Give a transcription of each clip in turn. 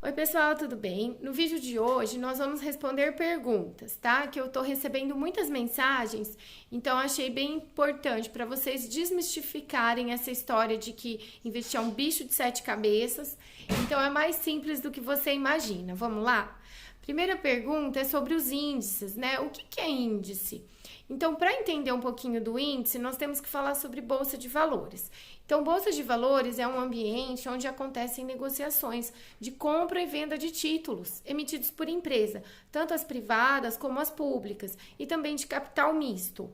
Oi, pessoal, tudo bem? No vídeo de hoje nós vamos responder perguntas, tá? Que eu tô recebendo muitas mensagens, então achei bem importante para vocês desmistificarem essa história de que investir é um bicho de sete cabeças. Então é mais simples do que você imagina. Vamos lá? Primeira pergunta é sobre os índices, né? O que é índice? Então, para entender um pouquinho do índice, nós temos que falar sobre bolsa de valores. Então, bolsa de valores é um ambiente onde acontecem negociações de compra e venda de títulos emitidos por empresa, tanto as privadas como as públicas, e também de capital misto.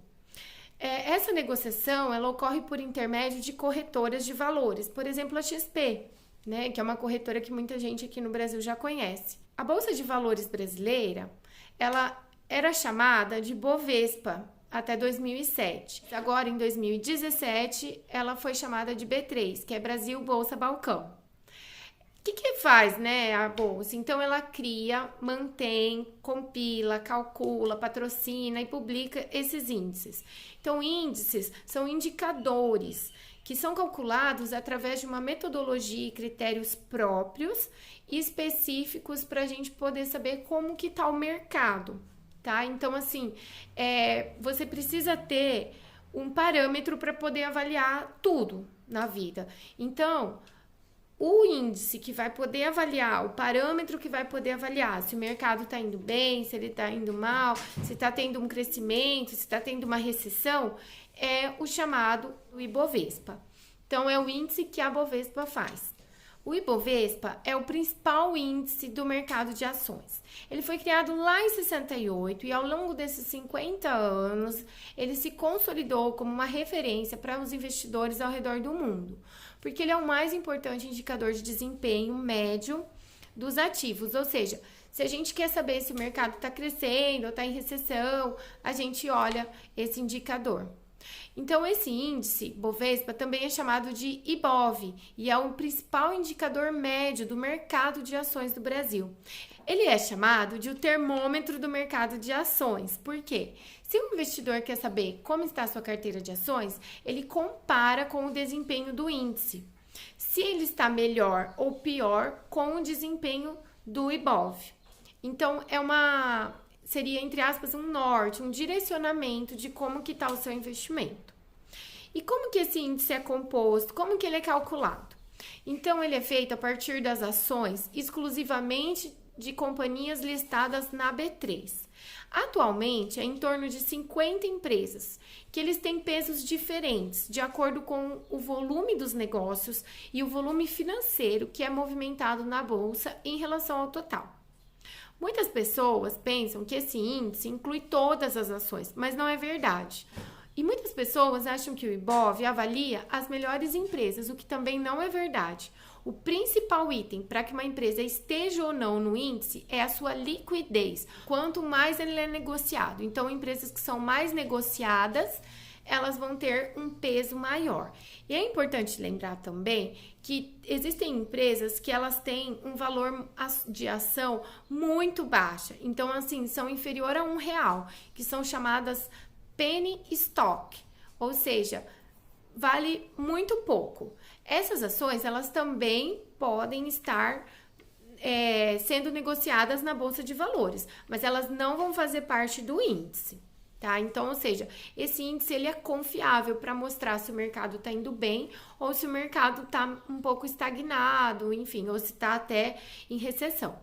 Essa negociação ela ocorre por intermédio de corretoras de valores, por exemplo, a XP, né, que é uma corretora que muita gente aqui no Brasil já conhece. A Bolsa de Valores brasileira, ela era chamada de Bovespa até 2007. Agora, em 2017, ela foi chamada de B3, que é Brasil Bolsa Balcão. O que faz, né, a bolsa? Então, ela cria, mantém, compila, calcula, patrocina e publica esses índices. Então, índices são indicadores que são calculados através de uma metodologia e critérios próprios e específicos para a gente poder saber como que está o mercado, tá? Então, assim, você precisa ter um parâmetro para poder avaliar tudo na vida. Então, o índice que vai poder avaliar, o parâmetro que vai poder avaliar se o mercado está indo bem, se ele está indo mal, se está tendo um crescimento, se está tendo uma recessão, é o chamado Ibovespa. Então, é o índice que a Bovespa faz. O Ibovespa é o principal índice do mercado de ações. Ele foi criado lá em 68 e ao longo desses 50 anos, ele se consolidou como uma referência para os investidores ao redor do mundo, porque ele é o mais importante indicador de desempenho médio dos ativos, ou seja, se a gente quer saber se o mercado está crescendo ou está em recessão, a gente olha esse indicador. Então, esse índice, Bovespa, também é chamado de IBOV e é o principal indicador médio do mercado de ações do Brasil. Ele é chamado de o termômetro do mercado de ações. Por quê? Se o investidor quer saber como está a sua carteira de ações, ele compara com o desempenho do índice. Se ele está melhor ou pior com o desempenho do IBOV. Então, seria, entre aspas, um norte, um direcionamento de como que está o seu investimento. E como que esse índice é composto? Como que ele é calculado? Então, ele é feito a partir das ações exclusivamente de companhias listadas na B3. Atualmente, é em torno de 50 empresas, que eles têm pesos diferentes, de acordo com o volume dos negócios e o volume financeiro que é movimentado na bolsa em relação ao total. Muitas pessoas pensam que esse índice inclui todas as ações, mas não é verdade. E muitas pessoas acham que o IBOV avalia as melhores empresas, o que também não é verdade. O principal item para que uma empresa esteja ou não no índice é a sua liquidez. Quanto mais ele é negociado. Então, empresas que são mais negociadas, elas vão ter um peso maior. E é importante lembrar também que existem empresas que elas têm um valor de ação muito baixa. Então, assim, são inferior a R$1, que são chamadas penny stock, ou seja, vale muito pouco. Essas ações, elas também podem estar sendo negociadas na Bolsa de Valores, mas elas não vão fazer parte do índice. Tá? Então, ou seja, esse índice ele é confiável para mostrar se o mercado está indo bem ou se o mercado está um pouco estagnado, enfim, ou se está até em recessão.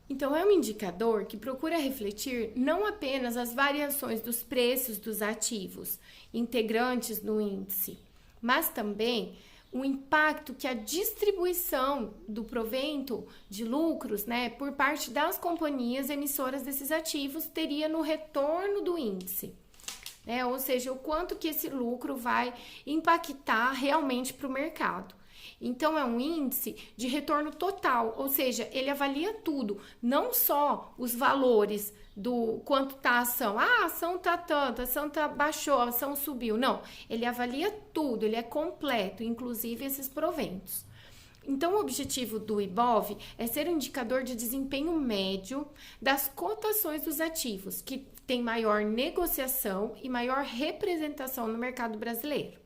Então, é um indicador que procura refletir não apenas as variações dos preços dos ativos integrantes no índice, mas também o impacto que a distribuição do provento de lucros, né, por parte das companhias emissoras desses ativos teria no retorno do índice, né? Ou seja, o quanto que esse lucro vai impactar realmente para o mercado. Então, é um índice de retorno total, ou seja, ele avalia tudo, não só os valores do quanto tá a ação. Ah, a ação tá tanto, a ação baixou, a ação subiu. Não, ele avalia tudo, ele é completo, inclusive esses proventos. Então, o objetivo do IBOV é ser um indicador de desempenho médio das cotações dos ativos, que tem maior negociação e maior representação no mercado brasileiro.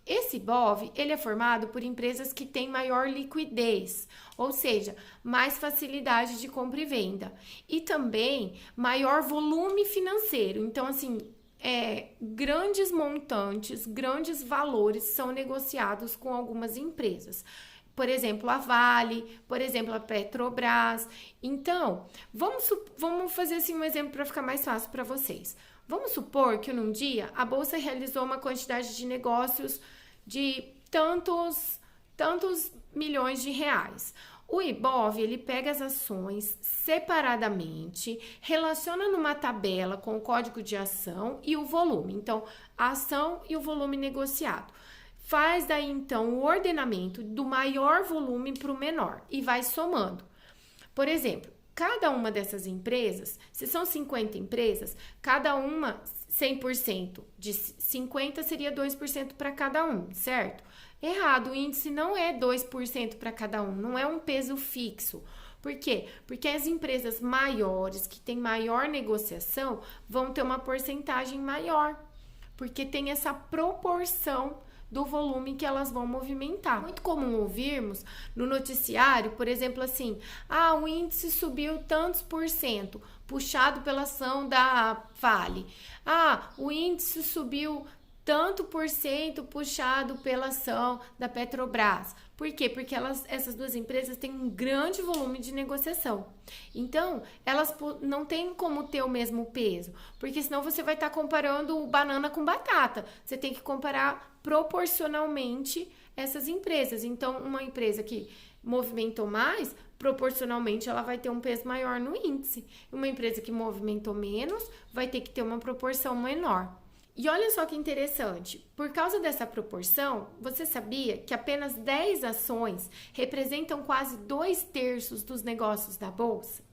Esse IBOV, ele é formado por empresas que têm maior liquidez, ou seja, mais facilidade de compra e venda, e também maior volume financeiro. Então, assim, grandes montantes, grandes valores são negociados com algumas empresas. Por exemplo, a Vale, por exemplo, a Petrobras. Então, vamos fazer assim um exemplo para ficar mais fácil para vocês. Vamos supor que num dia a bolsa realizou uma quantidade de negócios de tantos milhões de reais. O IBOV, ele pega as ações separadamente, relaciona numa tabela com o código de ação e o volume. Então, a ação e o volume negociado. Faz daí, então, o ordenamento do maior volume para o menor e vai somando. Por exemplo, cada uma dessas empresas, se são 50 empresas, cada uma 100% de 50 seria 2% para cada um, certo? Errado, o índice não é 2% para cada um, não é um peso fixo. Por quê? Porque as empresas maiores, que têm maior negociação, vão ter uma porcentagem maior, porque tem essa proporção do volume que elas vão movimentar. Muito comum ouvirmos no noticiário, por exemplo, assim, o índice subiu tantos por cento, puxado pela ação da Vale. O índice subiu tanto por cento, puxado pela ação da Petrobras. Por quê? Porque essas duas empresas têm um grande volume de negociação. Então, elas não têm como ter o mesmo peso, porque senão você vai estar comparando banana com batata. Você tem que comparar proporcionalmente essas empresas. Então, uma empresa que movimentou mais, proporcionalmente ela vai ter um peso maior no índice. Uma empresa que movimentou menos vai ter que ter uma proporção menor. E olha só que interessante, por causa dessa proporção, você sabia que apenas 10 ações representam quase 2/3 dos negócios da Bolsa?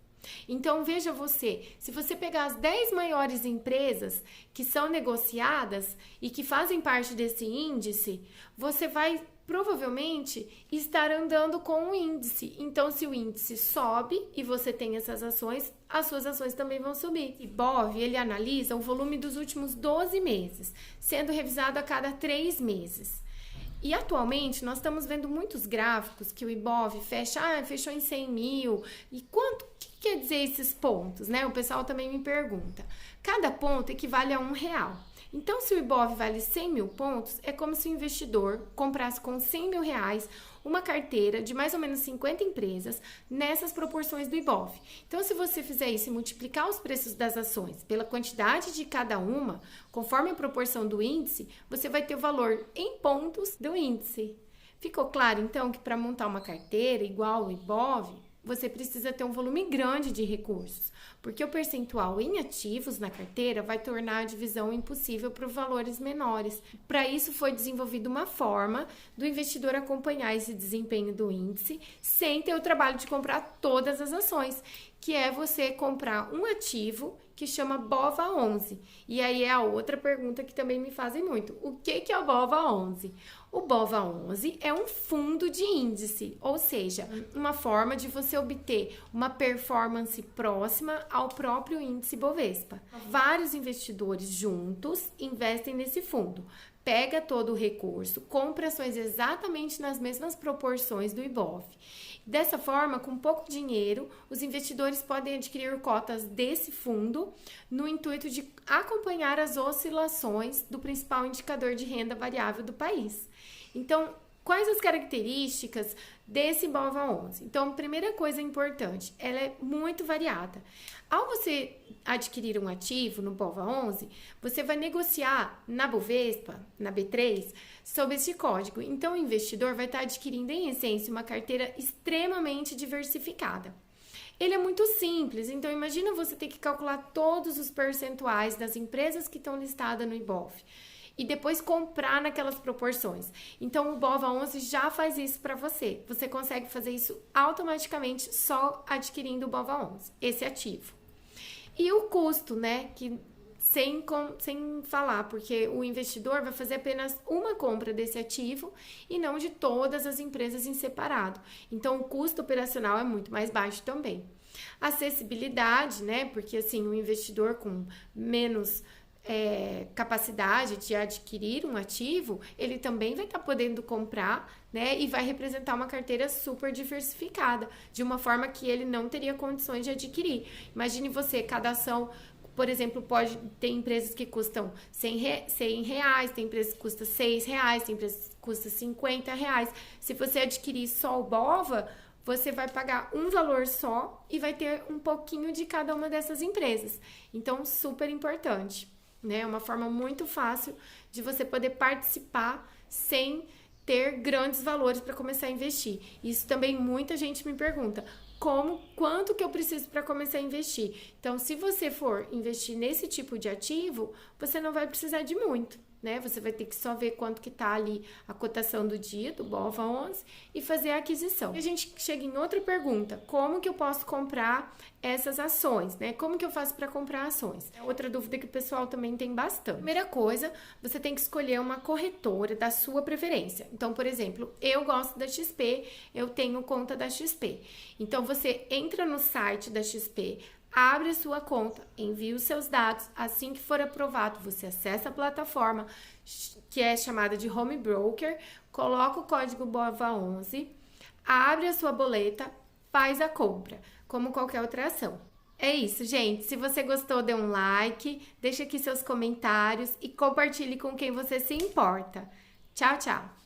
Então, veja você, se você pegar as 10 maiores empresas que são negociadas e que fazem parte desse índice, você vai provavelmente estar andando com o índice. Então, se o índice sobe e você tem essas ações, as suas ações também vão subir. O IBOV, ele analisa o volume dos últimos 12 meses, sendo revisado a cada 3 meses. E atualmente nós estamos vendo muitos gráficos que o IBOV fechou em 100 mil. E o que quer dizer esses pontos, né? O pessoal também me pergunta. Cada ponto equivale a R$1. Então, se o IBOV vale 100 mil pontos, é como se o investidor comprasse com 100 mil reais uma carteira de mais ou menos 50 empresas nessas proporções do IBOV. Então, se você fizer isso e multiplicar os preços das ações pela quantidade de cada uma, conforme a proporção do índice, você vai ter o valor em pontos do índice. Ficou claro, então, que para montar uma carteira igual ao IBOV, você precisa ter um volume grande de recursos, porque o percentual em ativos na carteira vai tornar a divisão impossível para valores menores. Para isso, foi desenvolvida uma forma do investidor acompanhar esse desempenho do índice sem ter o trabalho de comprar todas as ações, que é você comprar um ativo que chama BOVA11. E aí é a outra pergunta que também me fazem muito. O que é o BOVA11? O BOVA11 é um fundo de índice, ou seja, uma forma de você obter uma performance próxima ao próprio índice Bovespa. Vários investidores juntos investem nesse fundo. Pega todo o recurso, compra ações exatamente nas mesmas proporções do IBOV. Dessa forma, com pouco dinheiro, os investidores podem adquirir cotas desse fundo no intuito de acompanhar as oscilações do principal indicador de renda variável do país. Então, quais as características desse BOVA11? Então, primeira coisa importante, ela é muito variada. Ao você adquirir um ativo no BOVA11, você vai negociar na Bovespa, na B3, sob esse código. Então, o investidor vai estar adquirindo, em essência, uma carteira extremamente diversificada. Ele é muito simples, então imagina você ter que calcular todos os percentuais das empresas que estão listadas no IBOV e depois comprar naquelas proporções. Então, o BOVA11 já faz isso para você. Você consegue fazer isso automaticamente só adquirindo o BOVA11, esse ativo. E o custo, né, que sem falar, porque o investidor vai fazer apenas uma compra desse ativo e não de todas as empresas em separado. Então, o custo operacional é muito mais baixo também. Acessibilidade, né, porque assim, o investidor com menos capacidade de adquirir um ativo, ele também vai estar podendo comprar, né? E vai representar uma carteira super diversificada, de uma forma que ele não teria condições de adquirir. Imagine você, cada ação, por exemplo, pode ter empresas que custam R$100, tem empresas que custam R$6, tem empresas que custam R$50. Se você adquirir só o BOVA, você vai pagar um valor só e vai ter um pouquinho de cada uma dessas empresas. Então, super importante, né? É uma forma muito fácil de você poder participar sem ter grandes valores para começar a investir. Isso também muita gente me pergunta. Quanto que eu preciso para começar a investir? Então, se você for investir nesse tipo de ativo, você não vai precisar de muito, né? Você vai ter que só ver quanto que tá ali a cotação do dia, do BOVA11, e fazer a aquisição. E a gente chega em outra pergunta: como que eu posso comprar essas ações, né? Como que eu faço para comprar ações? É outra dúvida que o pessoal também tem bastante. Primeira coisa, você tem que escolher uma corretora da sua preferência. Então, por exemplo, eu gosto da XP, eu tenho conta da XP. Então, você entra no site da XP, abre a sua conta, envia os seus dados, assim que for aprovado, você acessa a plataforma, que é chamada de Home Broker, coloca o código BOVA11, abre a sua boleta, faz a compra, como qualquer outra ação. É isso, gente. Se você gostou, dê um like, deixa aqui seus comentários e compartilhe com quem você se importa. Tchau, tchau!